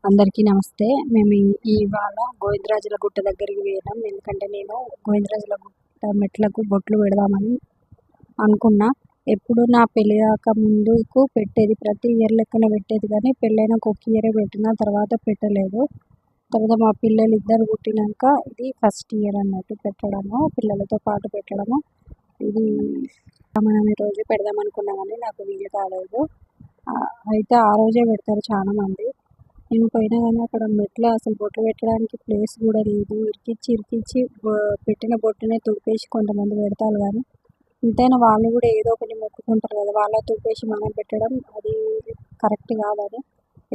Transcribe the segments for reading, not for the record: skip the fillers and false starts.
అందరికీ నమస్తే. మేము ఇవాళ గోవిందరాజుల గుట్ట దగ్గరికి వెళ్ళాం. ఎందుకంటే నేను గోవిందరాజుల గుట్ట మెట్లకు బొట్లు పెడదామని అనుకున్నా. ఎప్పుడు నా పెళ్ళి కాక ముందుకు పెట్టేది, ప్రతి ఇయర్ లెక్కన పెట్టేది, కానీ పెళ్ళైన ఒక ఇయరే పెట్టిన, తర్వాత పెట్టలేదు. తర్వాత మా పిల్లలు ఇద్దరు పుట్టినాక ఇది ఫస్ట్ ఇయర్ అన్నట్టు పెట్టడము, పిల్లలతో పాటు పెట్టడము. ఇది మనం ఈరోజు పెడదాం అనుకున్నా కానీ నాకు వీలు కాలేదు. అయితే ఆ రోజే పెడతారు చాలామంది. నేను పోయినా కానీ అక్కడ మెట్లు అసలు బొట్లు పెట్టడానికి ప్లేస్ కూడా లేదు. ఇరికిచ్చి పెట్టిన బొట్టునే తుడిపేసి కొంతమంది పెడతారు, కానీ ఎంతైనా వాళ్ళు కూడా ఏదో ఒకటి మొక్కుకుంటారు కదా, వాళ్ళ తుడిపేసి మనం పెట్టడం అది కరెక్ట్ కాదు. అది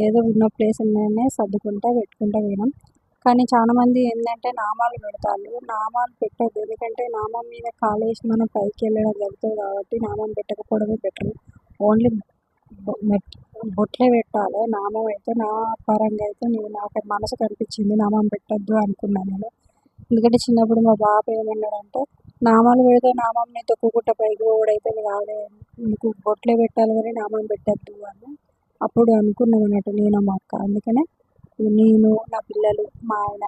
ఏదో ఉన్న ప్లేస్లోనే సర్దుకుంటా పెట్టుకుంటా పోయినాం. కానీ చాలామంది ఏంటంటే నామాలు పెడతారు. నామాలు పెట్టద్దు, ఎందుకంటే నామం మీద కాలేసి మనం పైకి వెళ్ళడం జరుగుతుంది కాబట్టి నామం పెట్టకపోవడమే బెటర్. ఓన్లీ బొట్లే పెట్టాలి. నామం అయితే నా పరంగా అయితే నాకు మనసుకు అనిపించింది నామం పెట్టద్దు అనుకున్నాను నేను. ఎందుకంటే చిన్నప్పుడు మా బాబు ఏమన్నాడంటే, నామాలు పెడితే నామంని తొక్కుకుంటా పైకి పోవడైతే కాదే, నీకు బొట్లే పెట్టాలి కానీ నామం పెట్టద్దు అని అప్పుడు అనుకున్నాం అన్నట్టు నేను మా అక్క. అందుకనే నేను, నా పిల్లలు, మా ఆయన,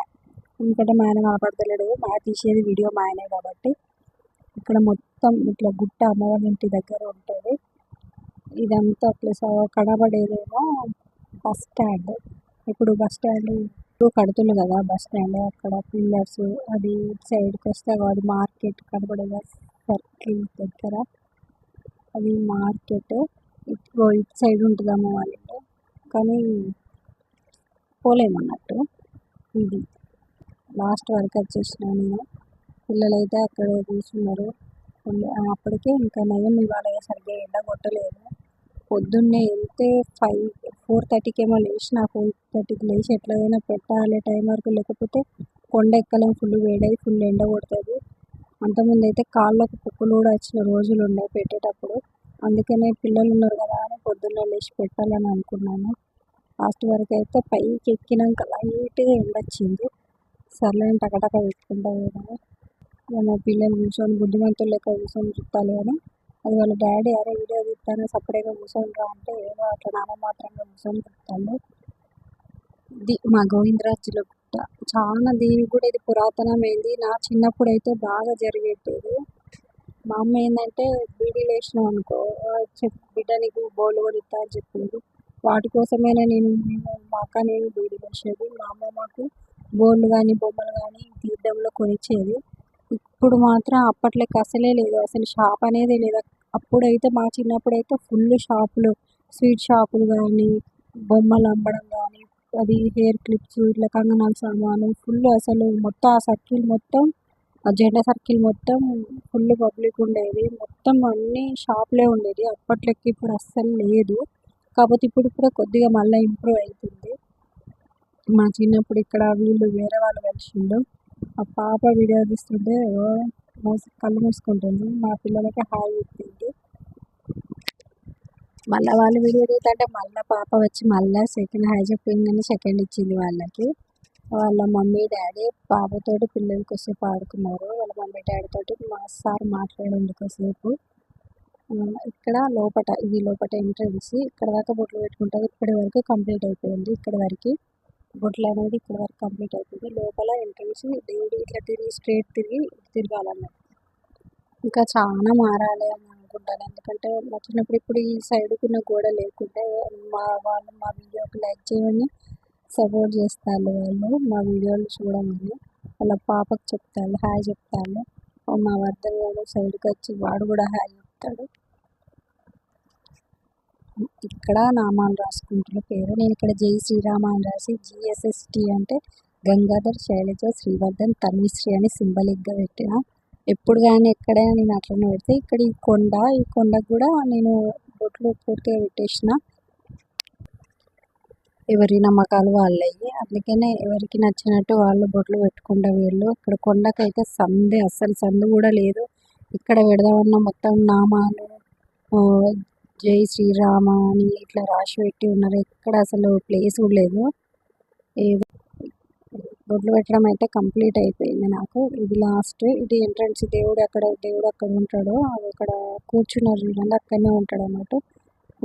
ఎందుకంటే మా ఆయన కనపడతలేడు, మా తీసేది వీడియో మా ఆయనే కాబట్టి. ఇక్కడ మొత్తం ఇట్లా గుట్ట అమ్మవారి ఇంటి దగ్గర ఉంటుంది ఇదంతా. ప్లస్ కనబడేదేమో బస్ స్టాండ్. ఇప్పుడు బస్ స్టాండ్ కడుతుంది కదా, బస్ స్టాండ్ అక్కడ పిల్లర్స్, అది సైడ్కి వస్తే అది మార్కెట్ కనబడేది సర్కిల్ దగ్గర, అది మార్కెట్. ఇటు సైడ్ ఉంటుంది అమ్మవారి ఇల్లు, కానీ పోలేమన్నట్టు. ఇది లాస్ట్ వరకు వచ్చేసిన నేను. పిల్లలైతే అక్కడ కూర్చున్నారు. అప్పటికే ఇంకా నయం ఇవాళ సరిగ్గా ఎండ కొట్టలేదు. పొద్దున్నే వెళ్తే 4:30కి ఏమో లేచిన, 4:30కి లేచి ఎట్లయినా పెట్టాలి టైం వరకు, లేకపోతే కొండ ఎక్కలేం, ఫుల్ వేడై ఫుల్ ఎండ కొడుతుంది. అంతకుముందు అయితే కాళ్ళకు పొక్కులు కూడా వచ్చిన రోజులు ఉన్నాయి పెట్టేటప్పుడు. అందుకనే పిల్లలు ఉన్నారు కదా అని పొద్దున్నే లేచి పెట్టాలని అనుకున్నాను. లాస్ట్ వరకు అయితే పైకి ఎక్కినాక లైట్గా ఎండ వచ్చింది. సర్లేని టకటక పెట్టుకుంటా పోయినాము. మా పిల్లలు కూర్చొని బుద్ధిమంతులు లెక్క కూర్చొని చుట్టాలి కానీ, అది వాళ్ళ డాడీ అరే వీడియో తీస్తాను సపరేట్గా కూర్చొని రా అంటే ఏదో అట్లా నామమాత్రంగా కూర్చొని చెప్తాను. ఇది మా గోవిందరాజుల గుట్ట. చాలా దీనికి కూడా ఇది పురాతనమైంది. నా చిన్నప్పుడు అయితే బాగా జరిగేది. మా అమ్మ ఏంటంటే బీడీలు వేసినాం అనుకో, బిడ్డ నీకు బోళ్ళు కూడా ఇస్తా అని చెప్పింది. వాటి కోసమైనా మా అక్క నేను బీడీలు వేసేది. మా అమ్మ మాకు బోళ్ళు కానీ బొమ్మలు కానీ తీర్థంలో కొనిచ్చేది. ఇప్పుడు మాత్రం అప్పట్లకి అసలే లేదు, అసలు షాప్ అనేది లేదు. అప్పుడైతే మా చిన్నప్పుడు అయితే ఫుల్ షాపులు, స్వీట్ షాపులు కానీ, బొమ్మలు అమ్మడం కానీ, అది హెయిర్ క్లిప్స్, ఇట్లా కంగనాల సామాను ఫుల్. అసలు మొత్తం ఆ సర్కిల్ మొత్తం, ఆ జెండా సర్కిల్ మొత్తం ఫుల్ పబ్లిక్ ఉండేది. మొత్తం అన్ని షాపులే ఉండేది. అప్పట్లకి ఇప్పుడు అస్సలు లేదు. కాకపోతే ఇప్పుడు కొద్దిగా మళ్ళీ ఇంప్రూవ్ అవుతుంది. మా చిన్నప్పుడు ఇక్కడ వీళ్ళు వేరే వాళ్ళు కలిసిండు. ఆ పాప వీడియో తీస్తుంటే కళ్ళు మూసుకుంటుంది. మా పిల్లలకి హాయ్ చెప్పింది. మళ్ళీ వాళ్ళు వీడియో తీస్తుంటే మళ్ళీ పాప వచ్చి మళ్ళీ సెకండ్ హాయ్ చెప్పింది, కానీ సెకండ్ ఇచ్చింది వాళ్ళకి. వాళ్ళ మమ్మీ డాడీ పాపతోటి పిల్లలు కొద్దిసేపు ఆడుకున్నారు. వాళ్ళ మమ్మీ డాడీ తోటి మా సార్ మాట్లాడండి కొద్దిసేపు. ఇక్కడ ఇది లోపల ఎంట్రన్స్. ఇక్కడ దాకా బొట్లు పెట్టుకుంటారు. ఇప్పటి వరకు కంప్లీట్ అయిపోయింది. ఇక్కడ వరకు బొట్లు అనేది ఇక్కడ వరకు కంప్లీట్ అయిపోయింది. లోపల ఎంట్రన్స్ దేవుడు ఇట్లా స్ట్రేట్ తిరగాలన్నమాట. ఇంకా చాలా మారాలి అని అనుకుంటాను. ఎందుకంటే మా చిన్నప్పుడు ఇప్పుడు ఈ సైడ్కున్న గోడ లేకుంటే మా వీడియోకి లైక్ చేయమని సపోర్ట్ చేస్తారు. వాళ్ళు మా వీడియోలు చూడమని వాళ్ళ పాపకు చెప్తాను, హాయ్ చెప్తాను. మా వర్ధన్ గారు సైడ్కి వచ్చి వాడు కూడా హాయ్ చెప్తాడు. ఇక్కడ నామాలు రాసుకుంటున్న పేరు. నేను ఇక్కడ జై శ్రీరామ అని రాసి, GSST అంటే గంగాధర్ శైలజ శ్రీవర్ధన్ తన్విశ్రీ అని సింబలిక్గా పెట్టిన. ఎప్పుడు కానీ ఎక్కడైనా నేను అట్లనే పెడితే, ఇక్కడ ఈ కొండకు కూడా నేను బొట్లు పూర్తిగా పెట్టేసిన. ఎవరి నమ్మకాలు వాళ్ళవి, అందుకనే ఎవరికి నచ్చినట్టు వాళ్ళు బొట్లు పెట్టుకుంటా వీళ్ళు. ఇక్కడ కొండకైతే అస్సలు సందు కూడా లేదు. ఇక్కడ పెడదామన్న మొత్తం నామాలు జై శ్రీరామ అని ఇట్లా రాసి పెట్టి ఉన్నారు. ఎక్కడ అసలు ప్లేస్ కూడా లేదు. బొట్లు పెట్టడం అయితే కంప్లీట్ అయిపోయింది నాకు. ఇది లాస్ట్, ఇది ఎంట్రన్స్. దేవుడు అక్కడ ఉంటాడు, అక్కడ కూర్చున్నారు చూడండి, అక్కడనే ఉంటాడు అన్నట్టు.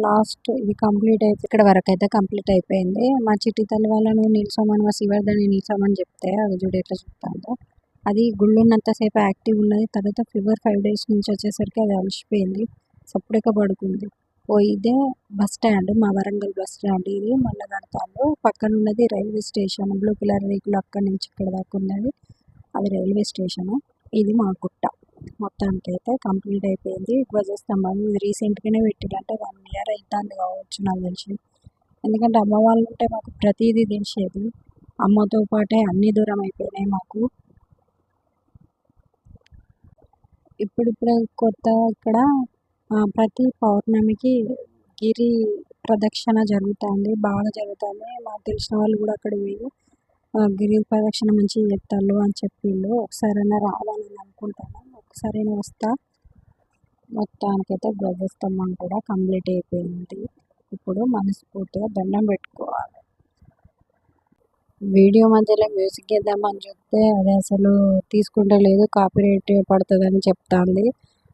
లాస్ట్ ఇది కంప్లీట్ అయితే ఇక్కడ వరకు అయితే కంప్లీట్ అయిపోయింది. మా చిట్టి తల్లి వాళ్ళను నిల్చోమని మా శివర్ధని నిల్చోమని చెప్తే అది చూడు ఎట్లా చెప్తాందో. అది గుళ్ళు ఉన్నంతసేపు యాక్టివ్ ఉన్నది. తర్వాత ఫీవర్ 5 days నుంచి వచ్చేసరికి అది అలసిపోయింది. సప్పుడేక పడుకుంది. ఇదే బస్ స్టాండ్, మా వరంగల్ బస్ స్టాండ్ ఇది. మళ్ళీ కడతాను పక్కన ఉన్నది రైల్వే స్టేషన్. బ్లూ కలర్ రేకులు అక్కడి నుంచి ఇక్కడ దాకా ఉన్నది, అది రైల్వే స్టేషను. ఇది మా గుట్ట. మొత్తానికి అయితే కంప్లీట్ అయిపోయింది. ధ్వజస్తంభం ఇది రీసెంట్గానే పెట్టిరంటే 1 year అవుతుంది కావచ్చు నాకు తెలిసి. ఎందుకంటే అమ్మ వాళ్ళు ఉంటే మాకు ప్రతిదీ తెలిసేది. అమ్మతో పాటే అన్ని దూరం అయిపోయినాయి మాకు. ఇప్పుడిప్పుడే కొత్త ఇక్కడ ప్రతి పౌర్ణమికి గిరి ప్రదక్షిణ జరుగుతుంది, బాగా జరుగుతుంది. మాకు తెలిసిన వాళ్ళు కూడా అక్కడ పోయి గిరి ప్రదక్షిణ మంచిగా చేస్తారు అని చెప్పిండు. ఒకసారైనా రావాలని అనుకుంటాను, ఒకసారైనా వస్తా. మొత్తానికైతే ధ్వజస్తంభం కూడా కంప్లీట్ అయిపోయింది. ఇప్పుడు మనస్ఫూర్తిగా దండం పెట్టుకోవాలి. వీడియో మధ్యలో మ్యూజిక్ వేద్దామని చెప్తే అది అసలు తీసుకుంటలేదు, కాపీరైట్ పడుతుందని చెప్తాంది.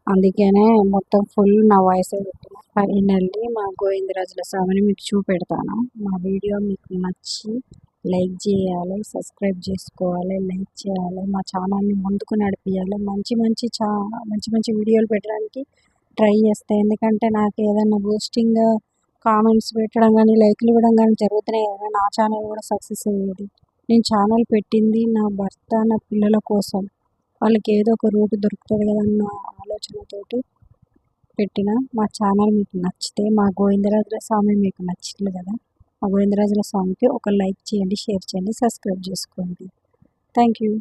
అందుకనే మొత్తం ఫుల్ నా వాయిస్ పెట్టిన. ఫైనల్లీ మా గోవిందరాజుల స్వామిని మీకు చూపెడతాను. మా వీడియో మీకు నచ్చి లైక్ చేయాలి, సబ్స్క్రైబ్ చేసుకోవాలి, లైక్ చేయాలి, మా ఛానల్ని ముందుకు నడిపించాలి. మంచి మంచి వీడియోలు పెట్టడానికి ట్రై చేస్తాను. ఎందుకంటే నాకు ఏదైనా బూస్టింగ్ కామెంట్స్ పెట్టడం కానీ లైక్లు ఇవ్వడం కానీ జరుగుతున్నాయి కదా, నా ఛానల్ కూడా సక్సెస్ అయ్యేది. నేను ఛానల్ పెట్టింది నా భర్త నా పిల్లల కోసం. వాళ్ళకి ఏదో ఒక రూట్ దొరుకుతుంది కదా అన్న ఆలోచనతోటి పెట్టిన. మా ఛానల్ మీకు నచ్చితే, మా గోవిందరాజుల స్వామి మీకు నచ్చింది కదా, మా గోవిందరాజుల స్వామికి ఒక లైక్ చేయండి, షేర్ చేయండి, సబ్స్క్రైబ్ చేసుకోండి. Thank you.